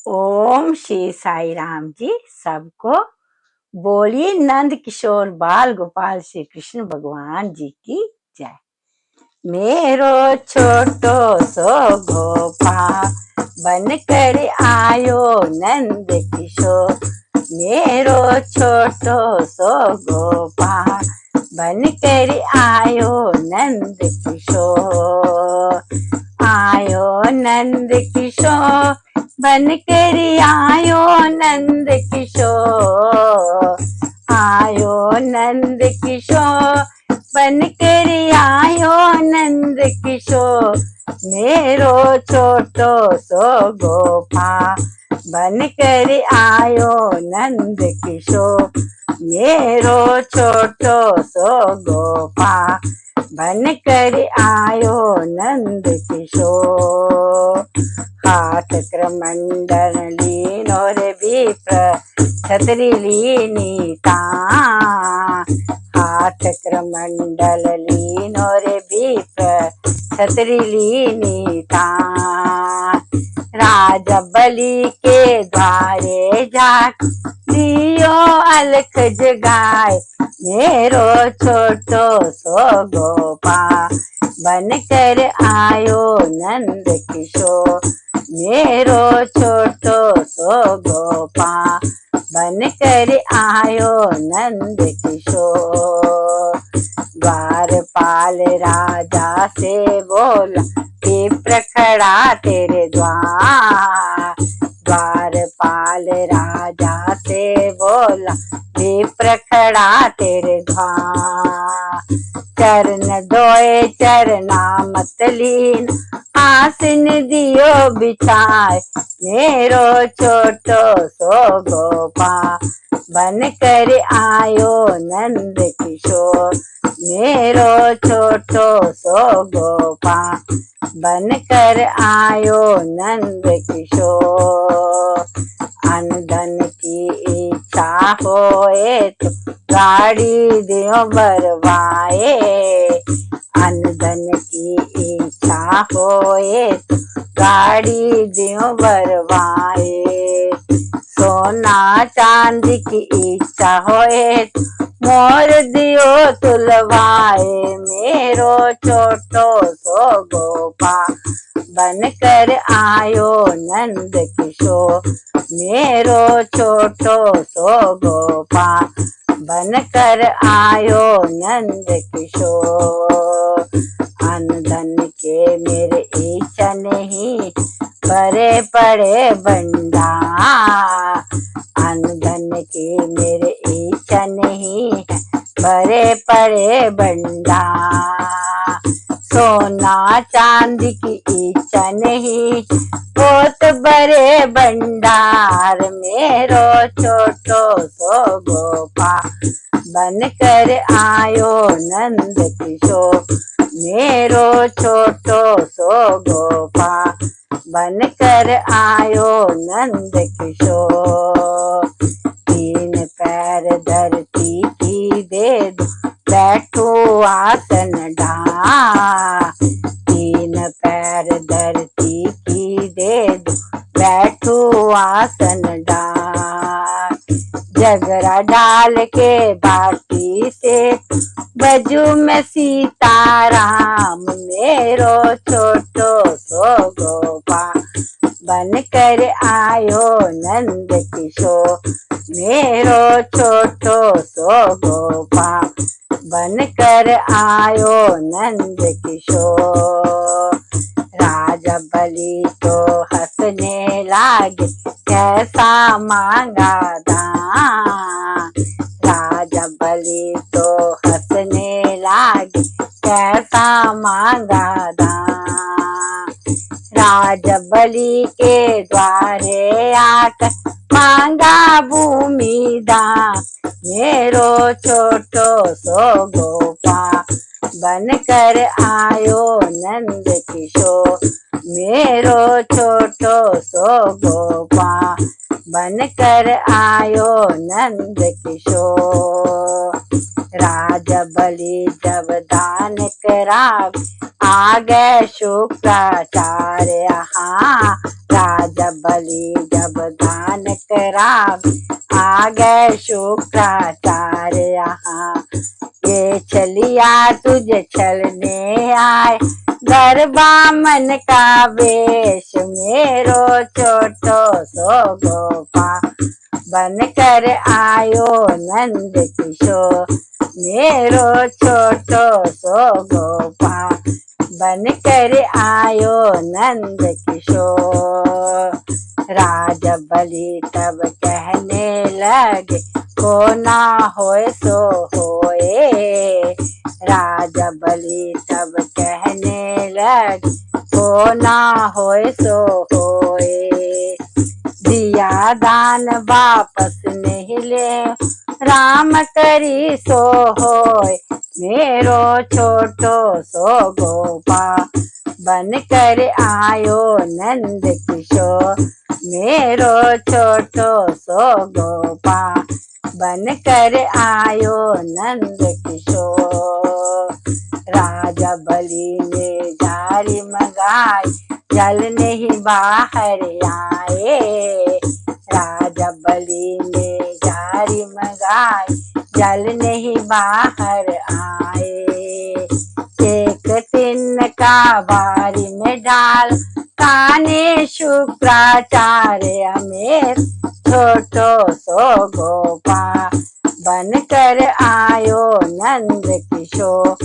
ओम श्री साई राम जी। सबको बोलिए नंद किशोर बाल गोपाल श्री कृष्ण भगवान जी की जय। मेरो छोटो सो गोपाल बन कर आयो नंद किशोर। मेरो छोटो सो गोपाल बन कर आयो नंद किशोर। आयो नंद किशोर बन कर आयो नंद किशोर। आयो नंद किशोर बन कर आयो नंद किशोर। मेरो छोटो सो गोपाल बन कर आयो नंद किशोर। मेरो छोटो सो गोपाल बन कर आयो नंद किशोर। हाथ क्रमंडल लीनो रे विप्र छतरी लीनीता। हाथ क्रमंडल लीनो रे विप्र छतरी लीनीता। राजा बलि के द्वारे जाट दियो अलख जगाए। मेरो छोटो सो गोपाल बन कर आयो नंद किशोर। मेरो छोटो सो गोपाल बन कर आयो नंद किशोर। द्वारपाल राजा से बोला विप्र खड़ा तेरे द्वार। द्वारपाल राजा से बोला विप्र खड़ा तेरे द्वार। चरण धोए चरना मत लीन आसन दियो बिछाए। मेरो छोटो सो गोपाल बन कर आयो नंद किशोर। मेरो छोटो सो गोपाल बन कर आयो नंद किशोर। अनधन की इच्छा होए तो गाड़ी दियो बरवाए। अनधन की इच्छा होए तो गाड़ी दियो बरवाए। सोना चांदी की इच्छा होए तो मोर दियो तुलवाए। मेरो छोटो सो गोपाल बन कर आयो नंद किशोर। मेरो छोटो सो गोपाल बन कर आयो नंद किशोर। अनधन के मेरे इच्छा नहीं परे पड़े भंडार। अनधन की मेरे इच्छा नहीं परे पड़े भंडार। सोना चांदी की इच्छा नहीं बहुत बड़े भंडार। मेरो छोटो सो गोपाल बन कर आयो नंद किशोर। मेरो छोटो सो गोपाल बन कर आयो नंद किशोर। तीन पैर धरती की दे दो बैठो आसन डार। तीन पैर धरती की दे दो बैठो आसन डार। जगरा डाल के बाटी से बजू में सीताराम। मेरो छोटो सो गोपाल बन कर आयो नंद किशोर। मेरो छोटो सो गोपाल बन कर आयो नंद किशोर। राजा बलि तो हंसने लागे कैसा मांगा दान। राजा बलि तो हंसने लागे कैसा मांगा दान। राजा बलि के द्वारे आकर मांगा भूमि दान। मेरो छोटो सो गोपाल बन कर आयो नंद किशोर। मेरो छोटो सो गोपाल बन कर आयो नंद किशोर। राजा बलि जब दान करा, आ गए शुक्राचार्य। हाँ, राजा बलि जब दान करा, आ गए शुक्राचार्य। हाँ, ये छलिया तुझे छलने आए, गरबा मन का वेश, मेरो छोटो सो गोपाल बन कर आयो नंद किशोर, मेरो छोटो सो गोपाल बन कर आयो नंद किशोर। राजा बलि तब कहने लगे, को ना होए सो होए। राजा बलि तब कहने लगे, को ना होए सो होए। दिया दान वापस नहीं ले, राम करी सो होए, मेरो छोटो सो गोपाल बन कर आयो नंद किशोर, मेरो छोटो सो गोपाल बन कर आयो नंद किशोर। राजा बलि ने जारी मंगाई, जल नहीं बाहर आए। राजा बलि ने जारी मंगाई, जल नहीं बाहर आए। एक तिन का बारी में डाल, काने शुक्राचार्य में छोटो सो गोपाल बन कर आयो नंद किशोर,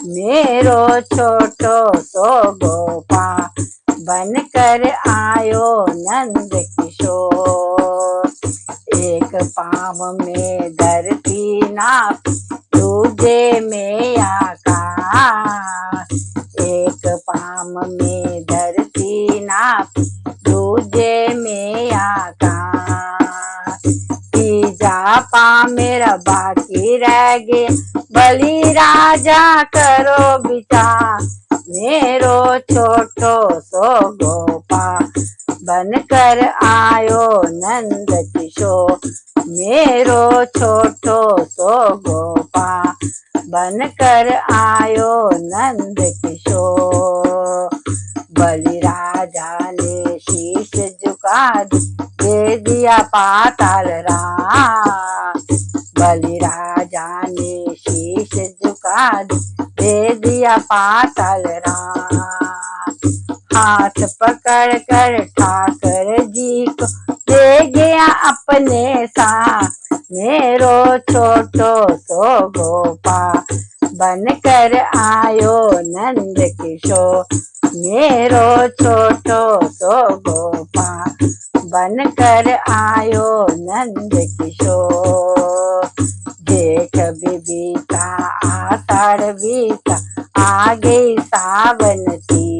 मेरो छोटो सो गोपाल बन कर आयो नंद किशोर। एक पाँव में धरती नाप, दूजे में आकाश। एक पाँव में धरती नाप, दूजे में आकाश। तीजा पाँव मेरा बाकी रह गया, बलि राजा करो विचार, मेरो छोटो सो गोपाल बन कर आयो नंद किशोर, मेरो छोटो सो गोपाल बन कर आयो नंद किशोर। बलि राजा ने शीश झुका, दे दिया पाताल राम। बलि राजा ने शीश झुका, दे दिया पाताल राम। हाथ पकड़ कर ठाकर जी को दे गया अपने साथ, मेरो छोटो सो गोपाल बन कर आयो नंद किशोर, मेरो छोटो सो गोपाल बन कर आयो नंद किशोर। जेठ बीता आषाढ़ बीता, आ गई सावन की।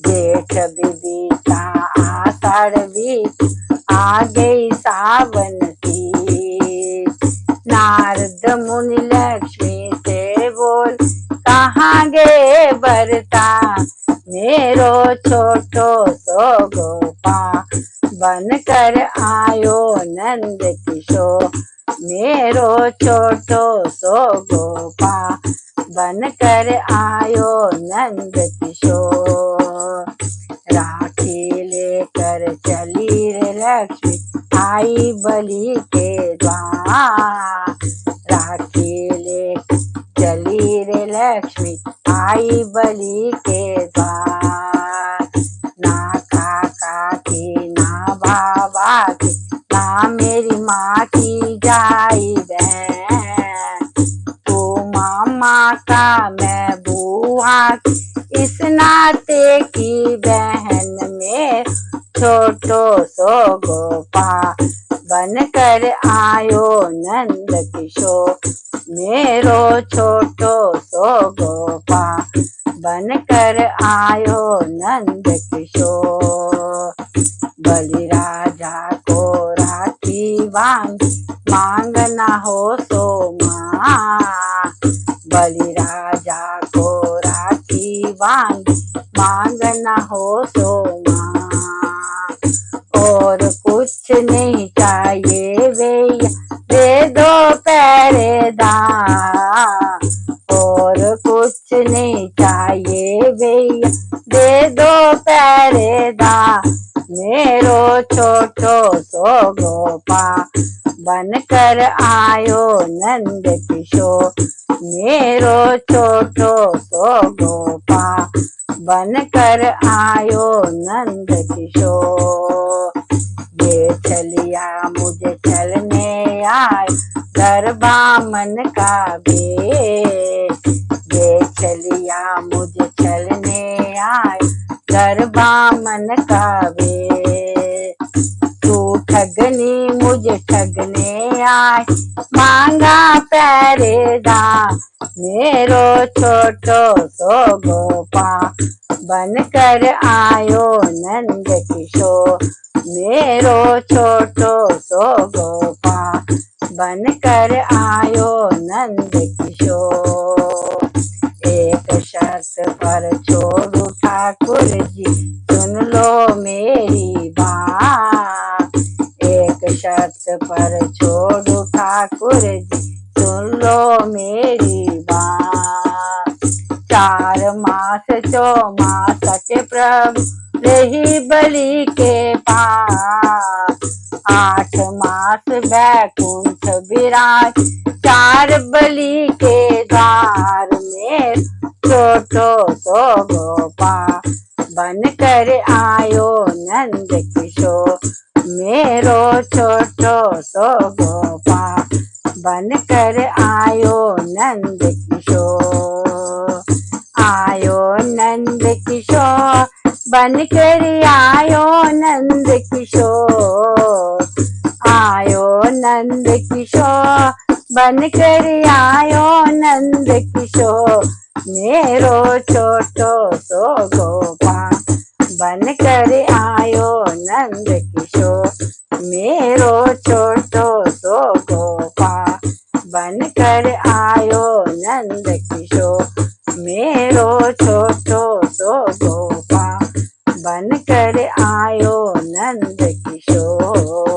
जेठ बीता आषाढ़ बीता, आ गई सावन की। नारद मुनि लक्ष्मी से बोल, कहाँ गए बरता, मेरो छोटो सो गोपाल बन कर आयो नंद किशोर, मेरो छोटो सो गोपाल बन कर आयो नंद किशोर। राखी लेकर चली रे लक्ष्मी, आई बलि के द्वार। राखी लेकर चली रे लक्ष्मी, आई बलि के द्वार। ना काका की ना बाबा की, ना मेरी माँ की जाई बहन। तू मामा का मैं बुआ की, इस नाते की बहन में छोटो सो गोपाल बन कर आयो नंद किशोर, मेरो छोटो सो गोपाल बन कर आयो नंद किशोर। बलि राजा को राखी बांध, मांगना हो सो माँ। बलि राजा को राखी बांध, मांगना हो सो माँ। और कुछ नहीं चाहिए भैया, दे दो पैरे नहीं चाहिए भैया, दे दो पहरेदार। मेरो छोटो सो गोपाल बनकर आयो नंद किशोर। मेरो छोटो सो गोपाल बनकर आयो नंद किशोर। ये चलिया मुझे चलने आए गरबा मन का भेष। ये चलिया मुझे चलने आए गरबा मन का भेष। तू ठगनी मुझे ठगने आए मांगा पहरेदार। मेरो छोटो सो गोपाल बनकर आयो नंद किशोर। मेरो छोटो सो गोपाल बनकर आयो नंद किशोर। एक शर्त पर छोड़ू ठाकुर जी सुन लो मेरी बात। एक शर्त पर छोड़ू ठाकुर जी सुन लो मेरी बात। 4 मास 4 मास के प्रभु रही बलि के पास। 8 मास बैकुंठ विराज 4 बलि के द्वार में। छोटो सो गोपाल बनकर आयो नंद किशोर। मेरो छोटो सो गोपाल बनकर आयो नंद किशोर। आयो नंद किशोर बनकर आयो नंद किशोर। आयो नंद किशोर बनकर आयो नंद किशोर। मेरो छोटो सो गोपाल बनकर आयो नंद किशोर। मेरो छोटो सो गोपाल बनकर आयो नंद किशोर। मेरो छोटो सो गोपाल बनकर आयो नंद किशोर।